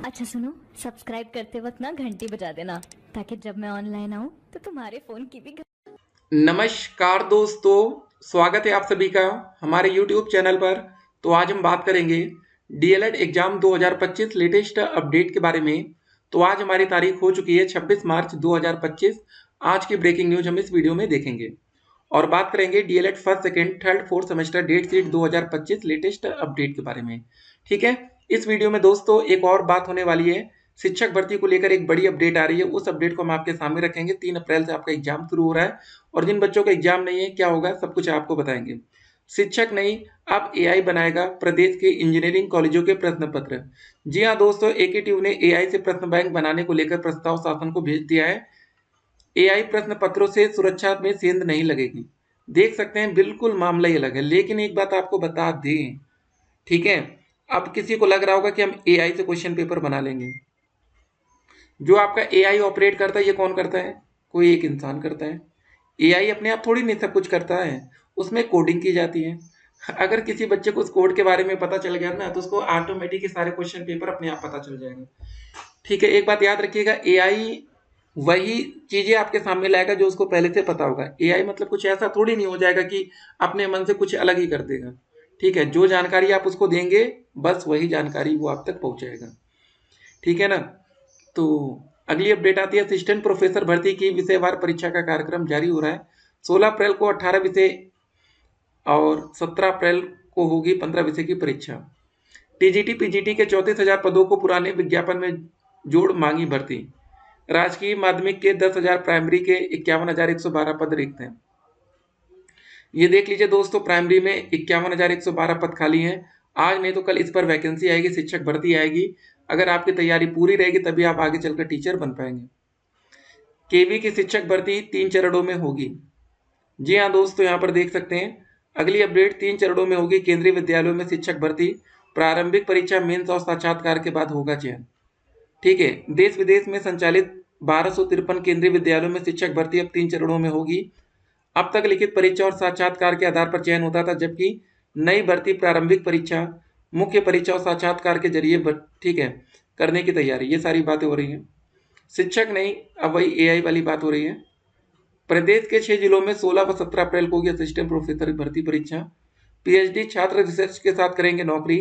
अच्छा सुनो, सब्सक्राइब करते वक्त ना घंटी बजा देना ताकि जब मैं ऑनलाइन आऊँ तो तुम्हारे फोन की भी नमस्कार दोस्तों, स्वागत है आप सभी का हमारे YouTube चैनल पर। तो आज हम बात करेंगे डीएलएड एग्जाम 2025 लेटेस्ट अपडेट के बारे में। तो आज हमारी तारीख हो चुकी है 26 मार्च 2025। आज की ब्रेकिंग न्यूज हम इस वीडियो में देखेंगे और बात करेंगे DElEd first second third fourth semester date sheet 2025 latest update के बारे में। ठीक है, इस वीडियो में दोस्तों एक और बात होने वाली है। शिक्षक भर्ती को लेकर एक बड़ी अपडेट आ रही है, उस अपडेट को हम आपके सामने रखेंगे। 3 अप्रैल से आपका एग्जाम शुरू हो रहा है और जिन बच्चों का एग्जाम नहीं है क्या होगा सब कुछ आपको बताएंगे। शिक्षक नहीं, अब एआई बनाएगा प्रदेश के इंजीनियरिंग कॉलेजों के प्रश्न पत्र। जी हाँ दोस्तों, एकेटीयू ने एआई से प्रश्न बैंक बनाने को लेकर प्रस्ताव शासन को भेज दिया है। एआई प्रश्न पत्रों से सुरक्षा में सेंध नहीं लगेगी। देख सकते हैं बिल्कुल मामला ही अलग है। लेकिन एक बात आपको बता दें, ठीक है, अब किसी को लग रहा होगा कि हम एआई से क्वेश्चन पेपर बना लेंगे। जो आपका एआई ऑपरेट करता है ये कौन करता है? कोई एक इंसान करता है। एआई अपने आप थोड़ी नहीं सब कुछ करता है, उसमें कोडिंग की जाती है। अगर किसी बच्चे को उस कोड के बारे में पता चल गया ना तो उसको ऑटोमेटिक ही सारे क्वेश्चन पेपर अपने आप पता चल जाएगा। ठीक है, एक बात याद रखिएगा, एआई वही चीजें आपके सामने लाएगा जो उसको पहले से पता होगा। एआई मतलब कुछ ऐसा थोड़ी नहीं हो जाएगा कि अपने मन से कुछ अलग ही कर देगा। ठीक है, जो जानकारी आप उसको देंगे बस वही जानकारी वो आप तक पहुंचाएगा। ठीक है ना। तो अगली अपडेट आती है, असिस्टेंट प्रोफेसर भर्ती की विषयवार परीक्षा का कार्यक्रम जारी हो रहा है। 16 अप्रैल को 18 विषय और 17 अप्रैल को होगी 15 विषय की परीक्षा। टीजीटी पीजीटी के 34,000 पदों को पुराने विज्ञापन में जोड़ मांगी भर्ती। राजकीय माध्यमिक के 10,000, प्राइमरी के 51,112 पद रिक्त हैं। ये देख लीजिए दोस्तों, प्राइमरी में 51,112 पद खाली हैं। आज नहीं तो कल इस पर वैकेंसी आएगी, शिक्षक भर्ती आएगी। अगर आपकी तैयारी पूरी रहेगी तभी आप आगे चलकर टीचर बन पाएंगे। केवी की शिक्षक भर्ती 3 चरणों में होगी। जी हाँ दोस्तों, यहाँ पर देख सकते हैं अगली अपडेट 3 चरणों में होगी। केंद्रीय विद्यालयों में शिक्षक भर्ती, प्रारंभिक परीक्षा, मेंस और साक्षात्कार के बाद होगा चयन। ठीक है, देश विदेश में संचालित 1253 केंद्रीय विद्यालयों में शिक्षक भर्ती अब 3 चरणों में होगी। अब तक लिखित परीक्षा और साक्षात्कार के आधार पर चयन होता था, जबकि नई भर्ती प्रारंभिक परीक्षा, मुख्य परीक्षा और साक्षात्कार के जरिए ठीक है करने की तैयारी। ये सारी बातें हो रही हैं। शिक्षक नहीं, अब वही एआई वाली बात हो रही है। प्रदेश के 6 जिलों में 16 व 17 अप्रैल को होगी असिस्टेंट प्रोफेसर भर्ती परीक्षा। पीएचडी छात्र रिसर्च के साथ करेंगे नौकरी।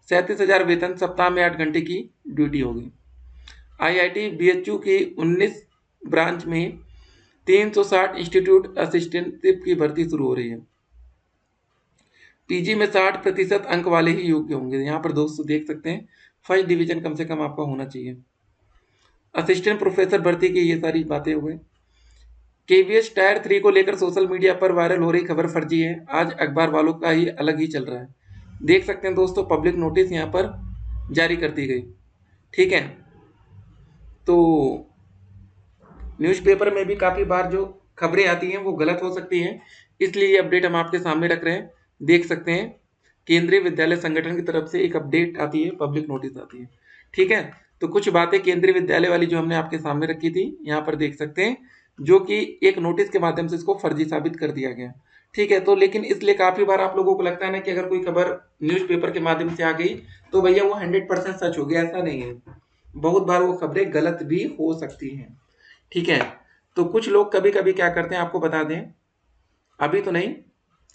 37,000 वेतन, सप्ताह में 8 घंटे की ड्यूटी होगी। आईआईटी बीएचयू की 19 ब्रांच में 360 इंस्टीट्यूट असिस्टेंटशिप की भर्ती शुरू हो रही है। पीजी में 60% अंक वाले ही योग्य होंगे। यहाँ पर दोस्तों देख सकते हैं फर्स्ट डिवीजन कम से कम आपका होना चाहिए। असिस्टेंट प्रोफेसर भर्ती की ये सारी बातें हो गई। केवीएस टायर 3 को लेकर सोशल मीडिया पर वायरल हो रही खबर फर्जी है। आज अखबार वालों का ही अलग ही चल रहा है। देख सकते हैं दोस्तों, पब्लिक नोटिस यहाँ पर जारी कर दी गई। ठीक है, तो न्यूज़पेपर में भी काफ़ी बार जो खबरें आती हैं वो गलत हो सकती हैं, इसलिए ये अपडेट हम आपके सामने रख रहे हैं। देख सकते हैं केंद्रीय विद्यालय संगठन की तरफ से एक अपडेट आती है, पब्लिक नोटिस आती है। ठीक है, तो कुछ बातें केंद्रीय विद्यालय वाली जो हमने आपके सामने रखी थी यहाँ पर देख सकते हैं, जो कि एक नोटिस के माध्यम से इसको फर्जी साबित कर दिया गया। ठीक है, तो लेकिन इसलिए काफ़ी बार आप लोगों को लगता है ना कि अगर कोई खबर न्यूज़पेपर के माध्यम से आ गई तो भैया वो 100% सच हो गया, ऐसा नहीं है। बहुत बार वो खबरें गलत भी हो सकती हैं। ठीक है, तो कुछ लोग कभी कभी क्या करते हैं आपको बता दें, अभी तो नहीं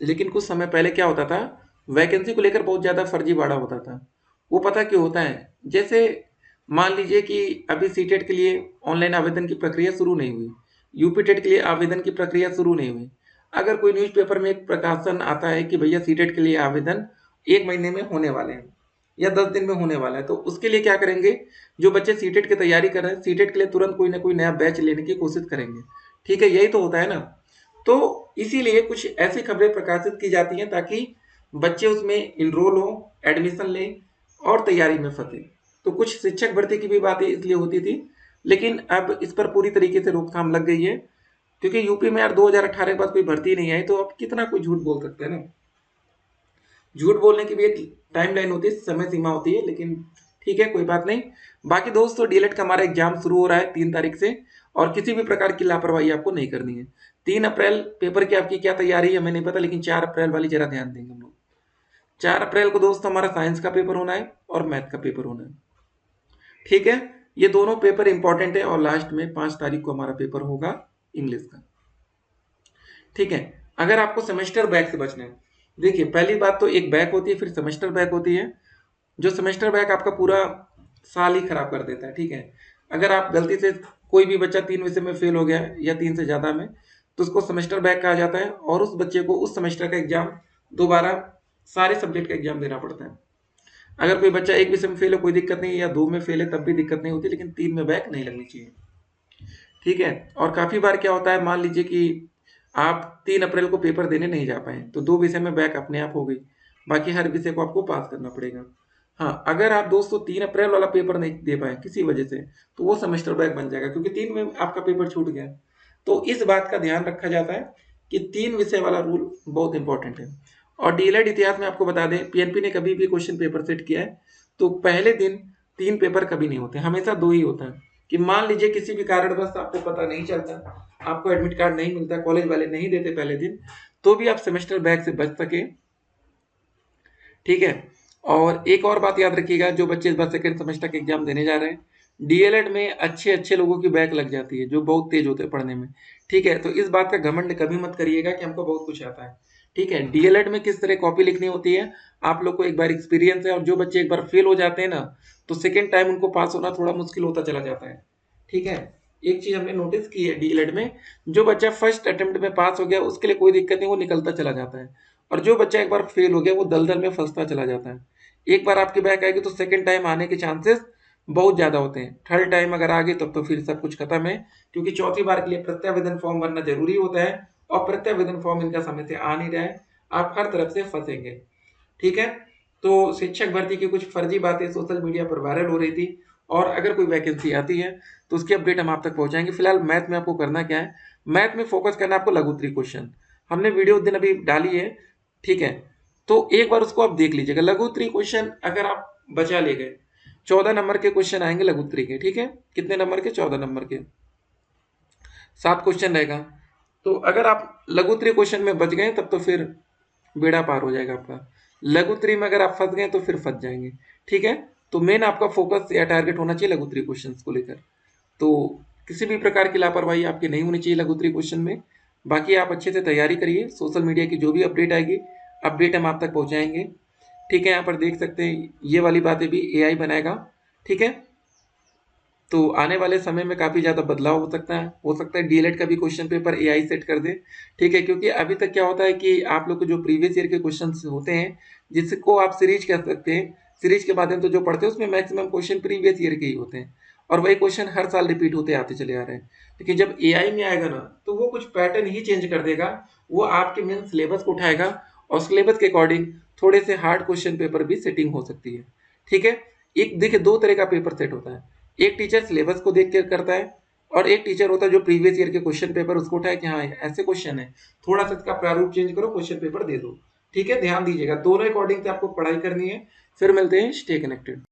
लेकिन कुछ समय पहले क्या होता था, वैकेंसी को लेकर बहुत ज़्यादा फर्जीवाड़ा होता था। वो पता क्यों होता है? जैसे मान लीजिए कि अभी सीटेट के लिए ऑनलाइन आवेदन की प्रक्रिया शुरू नहीं हुई, यूपी टेट के लिए आवेदन की प्रक्रिया शुरू नहीं हुई। अगर कोई न्यूज़पेपर में एक प्रकाशन आता है कि भैया सीटेट के लिए आवेदन 1 महीने में होने वाले हैं या 10 दिन में होने वाला है, तो उसके लिए क्या करेंगे, जो बच्चे सीटेट की तैयारी कर रहे हैं सीटेट के लिए तुरंत कोई ना कोई नया बैच लेने की कोशिश करेंगे। ठीक है, यही तो होता है ना। तो इसीलिए कुछ ऐसी खबरें प्रकाशित की जाती हैं ताकि बच्चे उसमें इनरोल हो, एडमिशन लें और तैयारी में फंसे। तो कुछ शिक्षक भर्ती की भी बातें इसलिए होती थी, लेकिन अब इस पर पूरी तरीके से रोकथाम लग गई है, क्योंकि यूपी में यार 2018 के बाद कोई भर्ती नहीं आई, तो अब कितना कोई झूठ बोल सकते हैं ना। झूठ बोलने की भी एक टाइम लाइन होती है, समय सीमा होती है, लेकिन ठीक है कोई बात नहीं। बाकी दोस्तों डीएलएड का हमारा एग्जाम शुरू हो रहा है 3 तारीख से, और किसी भी प्रकार की लापरवाही आपको नहीं करनी है। 3 अप्रैल पेपर की आपकी क्या तैयारी है हमें नहीं पता, लेकिन 4 अप्रैल वाली जरा ध्यान देंगे हम लोग। 4 अप्रैल को दोस्तों हमारा साइंस का पेपर होना है और मैथ का पेपर होना है। ठीक है, ये दोनों पेपर इंपॉर्टेंट है और लास्ट में 5 तारीख को हमारा पेपर होगा इंग्लिश का। ठीक है, अगर आपको सेमेस्टर बैक से बचना है, देखिए पहली बात तो एक बैक होती है, फिर सेमेस्टर बैक होती है। जो सेमेस्टर बैक आपका पूरा साल ही खराब कर देता है। ठीक है, अगर आप गलती से कोई भी बच्चा 3 विषय में फेल हो गया या 3 से ज़्यादा में, तो उसको सेमेस्टर बैक कहा जाता है और उस बच्चे को उस सेमेस्टर का एग्जाम दोबारा सारे सब्जेक्ट का एग्जाम देना पड़ता है। अगर कोई बच्चा एक विषय में फेल है कोई दिक्कत नहीं है, या 2 में फेल है तब भी दिक्कत नहीं होती, लेकिन 3 में बैक नहीं लगनी चाहिए। ठीक है, और काफ़ी बार क्या होता है, मान लीजिए कि आप 3 अप्रैल को पेपर देने नहीं जा पाए, तो 2 विषय में बैक अपने आप हो गई, बाकी हर विषय को आपको पास करना पड़ेगा। हाँ, अगर आप दोस्तों 3 अप्रैल वाला पेपर नहीं दे पाए किसी वजह से, तो वो सेमेस्टर बैक बन जाएगा, क्योंकि 3 में आपका पेपर छूट गया। तो इस बात का ध्यान रखा जाता है कि 3 विषय वाला रूल बहुत इंपॉर्टेंट है। और डीएलएड इतिहास में आपको बता दें, पीएनपी ने कभी भी क्वेश्चन पेपर सेट किया है तो पहले दिन 3 पेपर कभी नहीं होते, हमेशा 2 ही होता है। कि मान लीजिए किसी भी कारणवश आपको पता नहीं चलता, आपको एडमिट कार्ड नहीं मिलता, कॉलेज वाले नहीं देते पहले दिन, तो भी आप सेमेस्टर बैक से बच सके। ठीक है, और एक और बात याद रखिएगा, जो बच्चे इस बार सेकेंड सेमेस्टर के एग्जाम देने जा रहे हैं, डीएलएड में अच्छे अच्छे लोगों की बैक लग जाती है जो बहुत तेज होते हैं पढ़ने में। ठीक है, तो इस बात का घमंड कभी मत करिएगा कि हमको बहुत कुछ आता है। ठीक है, डीएलएड में किस तरह कॉपी लिखनी होती है आप लोग को एक बार एक्सपीरियंस है, और जो बच्चे एक बार फेल हो जाते हैं ना, तो सेकेंड टाइम उनको पास होना थोड़ा मुश्किल होता चला जाता है। ठीक है, एक चीज हमने नोटिस की है डीएलएड में, जो बच्चा फर्स्ट अटेम्प्ट में पास हो गया उसके लिए कोई दिक्कत नहीं, वो निकलता चला जाता है, और जो बच्चा एक बार फेल हो गया वो दलदल में फंसता चला जाता है। एक बार आपकी बैक आएगी तो सेकेंड टाइम आने के चांसेस बहुत ज़्यादा होते हैं, थर्ड टाइम अगर आ गई तब तो फिर सब कुछ खत्म है, क्योंकि चौथी बार के लिए प्रत्यावेदन फॉर्म भरना जरूरी होता है, और प्रत्यावेदन फॉर्म इनका समय से आ नहीं रहा है, आप हर तरफ से फंसेंगे। ठीक है, तो शिक्षक भर्ती की कुछ फर्जी बातें सोशल मीडिया पर वायरल हो रही थी, और अगर कोई वैकेंसी आती है तो उसकी अपडेट हम आप तक पहुंचाएंगे। फिलहाल मैथ में आपको करना क्या है, मैथ में फोकस करना है आपको लघु त्रि क्वेश्चन, हमने वीडियो उस दिन अभी डाली है। ठीक है, तो एक बार उसको आप देख लीजिएगा। लघु त्रि क्वेश्चन अगर आप बचा ले गए, 14 नंबर के क्वेश्चन आएंगे लघु त्रि के। ठीक है, कितने नंबर के, 14 नंबर के, 7 क्वेश्चन रहेगा। तो अगर आप लघु त्रि क्वेश्चन में बच गए तब तो फिर बेड़ा पार हो जाएगा आपका। लघु त्रि में अगर आप फंस गए तो फिर फंस जाएंगे। ठीक है, तो मेन आपका फोकस या टारगेट होना चाहिए लघु त्रि क्वेश्चन को लेकर। तो किसी भी प्रकार की लापरवाही आपकी नहीं होनी चाहिए लघु त्रि क्वेश्चन में। बाकी आप अच्छे से तैयारी करिए, सोशल मीडिया की जो भी अपडेट आएगी अपडेट हम आप तक पहुंचाएंगे। ठीक है, यहाँ पर देख सकते हैं ये वाली बातें भी एआई बनाएगा। ठीक है, तो आने वाले समय में काफ़ी ज़्यादा बदलाव हो सकता है डीएलएड का भी क्वेश्चन पेपर एआई सेट कर दे। ठीक है, क्योंकि अभी तक क्या होता है कि आप लोग को जो प्रीवियस ईयर के क्वेश्चन होते हैं, जिसको आप सीरीज कह सकते हैं, सीरीज के माध्यम से जो पढ़ते हैं उसमें मैक्सिमम क्वेश्चन प्रीवियस ईयर के ही होते हैं, और वही क्वेश्चन हर साल रिपीट होते आते चले आ रहे हैं। लेकिन जब एआई में आएगा ना, तो वो कुछ पैटर्न ही चेंज कर देगा, वो आपके मेन सिलेबस को उठाएगा, और सिलेबस के अकॉर्डिंग थोड़े से हार्ड क्वेश्चन पेपर भी सेटिंग हो सकती है। ठीक है, एक देखिए 2 तरह का पेपर सेट होता है, एक टीचर सिलेबस को देख कर करता है, और एक टीचर होता है जो प्रीवियस ईयर के क्वेश्चन पेपर उसको उठाए कि हाँ ऐसे क्वेश्चन है, थोड़ा सा इसका प्रारूप चेंज करो, क्वेश्चन पेपर दे दो। ठीक है, ध्यान दीजिएगा, दोनों अकॉर्डिंग से आपको पढ़ाई करनी है। फिर मिलते हैं, स्टे कनेक्टेड।